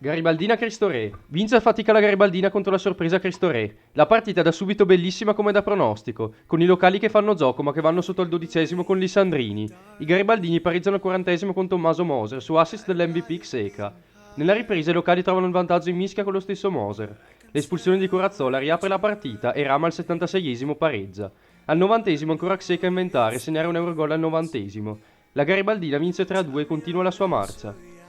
Garibaldina Cristo Re. Vince a fatica la Garibaldina contro la sorpresa Cristo Re. La partita da subito bellissima come da pronostico, con i locali che fanno gioco ma che vanno sotto al 12° con Lissandrini. I garibaldini pareggiano al 40° con Tommaso Moser su assist dell'MVP Xeca. Nella ripresa i locali trovano il vantaggio in mischia con lo stesso Moser. L'espulsione di Corazzola riapre la partita e Rama al 76° pareggia. Al 90° ancora Xeca a inventare e segnare un Eurogol al 90°. La Garibaldina vince 3-2 e continua la sua marcia.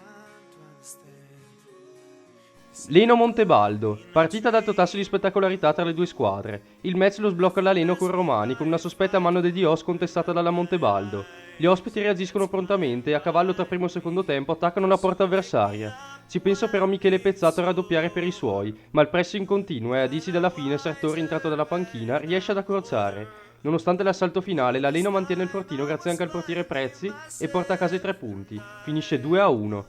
Leno Montebaldo, partita ad alto tasso di spettacolarità tra le due squadre. Il match lo sblocca la Leno con Romani con una sospetta mano de Dios contestata dalla Montebaldo. Gli ospiti reagiscono prontamente e a cavallo tra primo e secondo tempo attaccano la porta avversaria. Ci pensa però Michele Pezzato a raddoppiare per i suoi, ma il pressing continua e a 10 dalla fine Sartori, entrato dalla panchina, riesce ad accorciare. Nonostante l'assalto finale, la Leno mantiene il fortino grazie anche al portiere Prezzi e porta a casa i 3 punti. Finisce 2-1.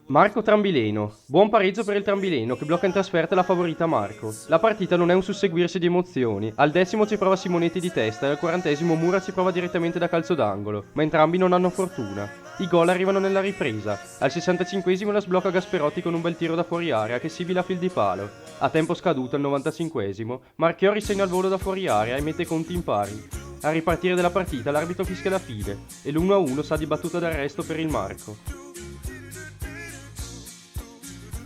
Marco Trambileno. Buon pareggio per il Trambileno che blocca in trasferta la favorita Marco. La partita non è un susseguirsi di emozioni. Al 10° ci prova Simonetti di testa e al 40° Mura ci prova direttamente da calcio d'angolo, ma entrambi non hanno fortuna. I gol arrivano nella ripresa. Al 65° la sblocca Gasperotti con un bel tiro da fuori area che sibila a fil di palo. A tempo scaduto al 95° Marchiori segna il volo da fuori area e mette i conti in pari. A ripartire della partita l'arbitro fischia la fine e l'1-1 sa di battuta d'arresto per il Marco.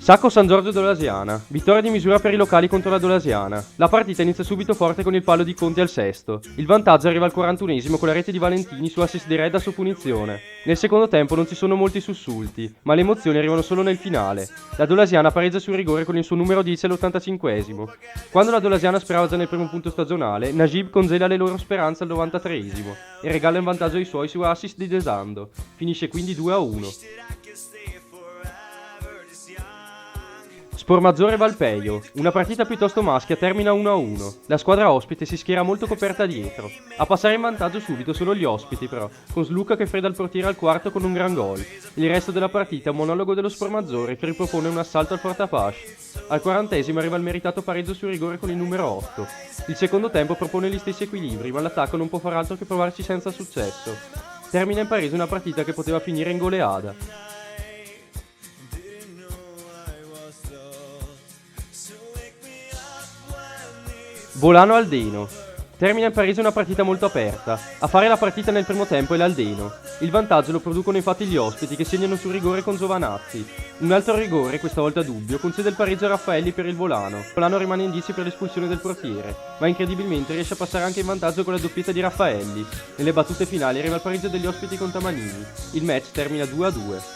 Sacco San Giorgio Dolasiana. Vittoria di misura per i locali contro la Dolasiana. La partita inizia subito forte con il palo di Conti al 6°. Il vantaggio arriva al 41° con la rete di Valentini su assist di Redda su punizione. Nel secondo tempo non ci sono molti sussulti, ma le emozioni arrivano solo nel finale. La Dolasiana pareggia sul rigore con il suo numero 10 all'85°. Quando la Dolasiana sperava già nel primo punto stagionale, Najib congela le loro speranze al 93° e regala in vantaggio ai suoi su assist di Desando. Finisce quindi 2-1. Spormaggiore Valpeio. Una partita piuttosto maschia termina 1-1. La squadra ospite si schiera molto coperta dietro. A passare in vantaggio subito sono gli ospiti però, con Sluca che freda il portiere al 4° con un gran gol. Il resto della partita è un monologo dello Spormaggiore che ripropone un assalto al Fortapache. Al 40° arriva il meritato pareggio sul rigore con il numero 8. Il secondo tempo propone gli stessi equilibri, ma l'attacco non può far altro che provarci senza successo. Termina in pareggio una partita che poteva finire in goleada. Volano Aldeno. Termina in pareggio una partita molto aperta. A fare la partita nel primo tempo è l'Aldeno. Il vantaggio lo producono infatti gli ospiti che segnano sul rigore con Giovanazzi. Un altro rigore, questa volta dubbio, concede il pareggio a Raffaelli per il Volano. Volano rimane in 10 per l'espulsione del portiere, ma incredibilmente riesce a passare anche in vantaggio con la doppietta di Raffaelli. Nelle battute finali arriva il pareggio degli ospiti con Tamanini. Il match termina 2-2.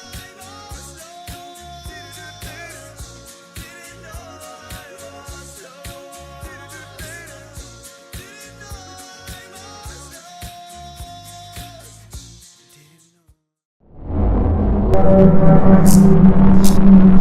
Thank you.